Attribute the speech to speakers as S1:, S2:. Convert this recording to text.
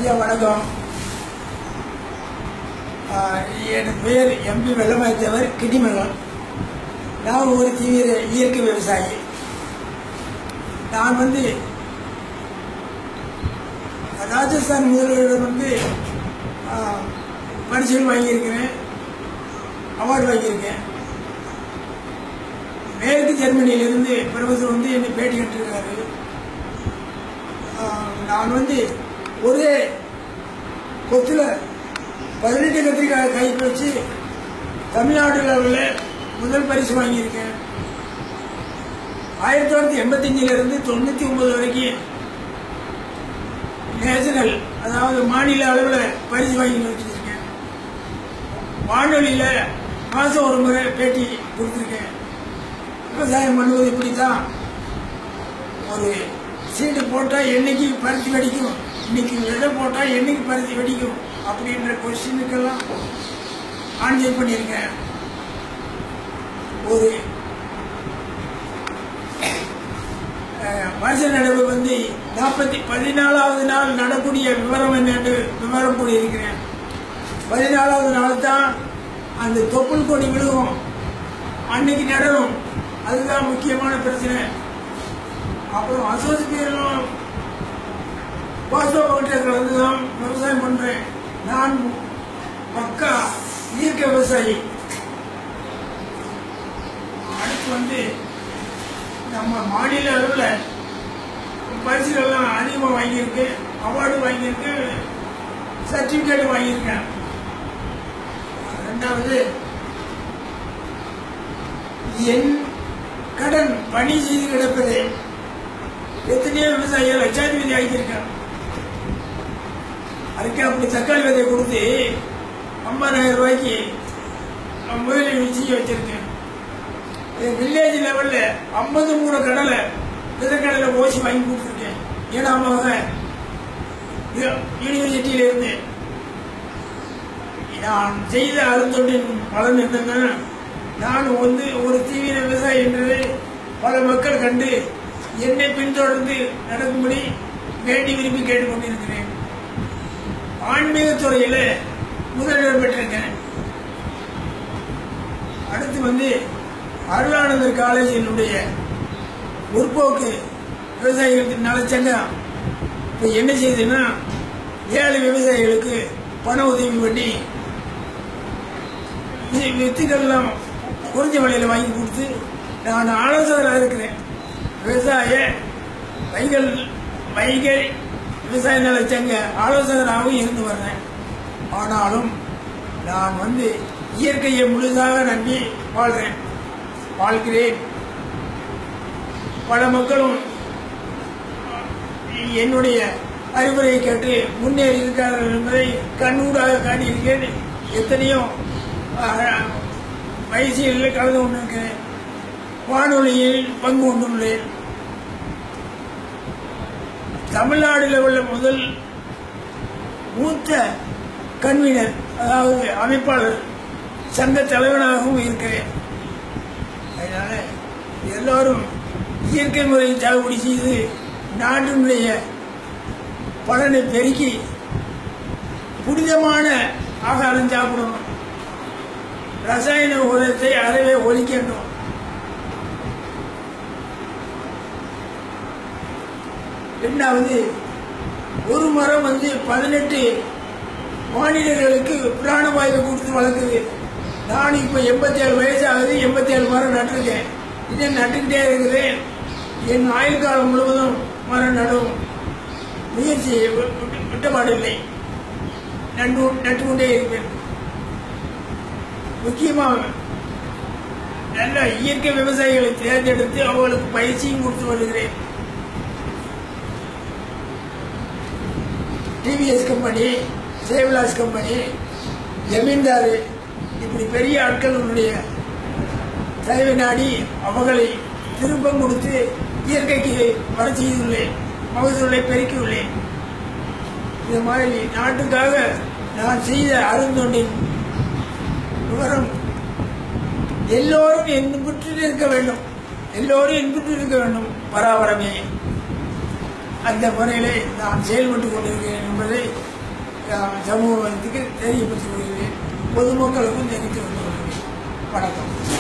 S1: ஐயா வணக்கம். என் பெயர் எம்பி வெள்ளமாய்த்தவர் கிட்டிமங்கலம். நான் ஒரு தீவிர இயற்கை விவசாயி. நான் ராஜஸ்தான் முதல்வரிடம் பரிசுகள் வாங்கியிருக்கிறேன், அவார்டு வாங்கியிருக்கேன். மேற்கு ஜெர்மனியிலிருந்து பிரபுத்தர் என்னை பேட்டி கட்டிருக்காரு. நான் ஒரே கொத்தில் 18 கத்திரிக்காய் கைக்கு வச்சு தமிழ்நாடு லெவலில் முதல் பரிசு வாங்கியிருக்கேன். 1985 99 வரைக்கும் நேஷனல், அதாவது மாநில அளவில் பரிசு வாங்கி வச்சுருக்கேன். வானொலியில் மாதம் ஒரு முறை பேட்டி கொடுத்துருக்கேன். விவசாயம் பண்ணுவது இப்படி தான், ஒரு சீடு போட்டால் என்னைக்கு பருத்தி வெடிக்கும், இன்னைக்கு விதை போட்டால் என்னைக்கு பருத்தி வெடிக்கும் அப்படின்ற கொஸ்டினுக்கெல்லாம் ஆன்சர் பண்ணியிருக்கேன். ஒரு வருஷ நடவு 14வது நாள் நடக்கூடிய விவரம் என்னென்று விவரம் கூடியிருக்கிறேன். 14வது நாள் தான் அந்த தொப்புள் கொடி விழுகும், அன்னைக்கு நடணும். அதுதான் முக்கியமான பிரச்சனை. அப்புறம் அசோசியேஷன் பாஸ்டர் தான் விவசாயம் பண்றேன். நான் பக்கா இயற்கை விவசாயி. அடுத்து நம்ம மாநில அளவில் பரிசுகள்லாம் அதிகமாக வாங்கியிருக்கு, அவார்டு வாங்கியிருக்கு, சர்டிஃபிகேட் வாங்கியிருக்கேன். ரெண்டாவது, என் கடன் பணி செய்து கிடப்பது. எத்தனையோ விவசாயிகள் லட்சாதிபதி ஆகியிருக்காங்க. அதுக்கு அப்படி தக்காளி விதையை கொடுத்து 50,000 ரூபாய்க்கு முதலீடு செய்ய வச்சிருக்கேன். வில்லேஜ் லெவலில் 50 மூணு கடலை விதைக்கடலை ஓசி வாங்கி கொடுத்துருக்கேன். 7ஆம் யூனிவர்சிட்டியிலிருந்து. நான் செய்த அருந்தொண்டின் பலன் என்னன்னா, நான் ஒரு தீவிர விவசாயி என்று பல மக்கள் கண்டு என்னை பின்தொடர்ந்து நடக்கும்படி வேண்டி விரும்பி கேட்டுக்கொண்டிருக்கிறேன். ஆன்மீக துறையில் முதலிடம் பெற்றிருக்கேன். அடுத்து அருளானந்தர் காலேஜினுடைய முற்போக்கு விவசாயிகளுக்கு நலச்சங்கம் இப்போ என்ன செய்யுதுன்னா, ஏழை விவசாயிகளுக்கு பண உதவி பண்ணி வித்துக்கள்லாம் குறைஞ்ச விலையில் வாங்கி கொடுத்து நான் ஆலோசகராக இருக்கிறேன். விவசாய வைகை விவசாய நலச்சங்க ஆலோசகராகவும் இருந்து வர்றேன். ஆனாலும் நான் இயற்கையை முழுதாக நம்பி வாழ்கிறேன். பல மக்களும் என்னுடைய அறிவுரையை கேட்டு முன்னேறி இருக்கிறார்கள் என்பதை கண்ணூடாக காட்டியிருக்கேன். எத்தனையோ பயிற்சிகளில் கலந்து கொண்டிருக்கிறேன். வானொலியில் பங்கு கொண்டுள்ளேன். தமிழ்நாட்டில் உள்ள முதல் மூத்த கன்வீனர், அதாவது அமைப்பாளர் சங்க தலைவனாகவும் இருக்கிறேன். அதனால எல்லாரும் இயற்கை முறையில் சாகுபடி செய்து நாட்டினுடைய பலனை பெருக்கி புனிதமான ஆகாரம் சாப்பிடணும். ரசாயன உரத்தை அறவே ஒழிக்கணும். ரெண்டாவது, ஒரு மரம் 18 மாநிலங்களுக்கு பிராணவாயு கொடுத்து வளர்க்குது. நான் இப்போ 87 வயசு ஆகுது. 87 மரம் நட்டிருக்கேன். இதை நட்டுக்கிட்டே இருக்கிறேன். என் ஆயுள் காலம் முழுவதும் மரம் நடும் முயற்சியை விட்டபாடில்லை. நட்டுக்கொண்டே இருப்பேன். முக்கியமாக நல்ல இயற்கை விவசாயிகளை தேர்ந்தெடுத்து அவர்களுக்கு பயிற்சியும் கொடுத்து வருகிறேன். டிவிஎஸ் கம்பெனி, சேவ்லாஸ் கம்பெனி, ஜமீன்தார், இப்படி பெரிய ஆட்களுடைய தயவு நாடி அவர்களை திருப்பம் கொடுத்து இயற்கைக்கு வர செய்துள்ளேன். மகசூலை பெருக்கியுள்ளேன். இது மாதிரி நாட்டுக்காக நான் செய்த அருந்தொண்டின் விவரம் எல்லோரும் இன்புற்று இருக்க வேண்டும். பராபரமே. அந்த முறையிலே நான் செயல்பட்டு கொண்டிருக்கிறேன் என்பதை சமூகத்துக்கு தெரியப்படுத்திக் கொள்கிறேன். பொதுமக்களுக்கும் தெரிவித்துக் கொள்கிறேன். வணக்கம்.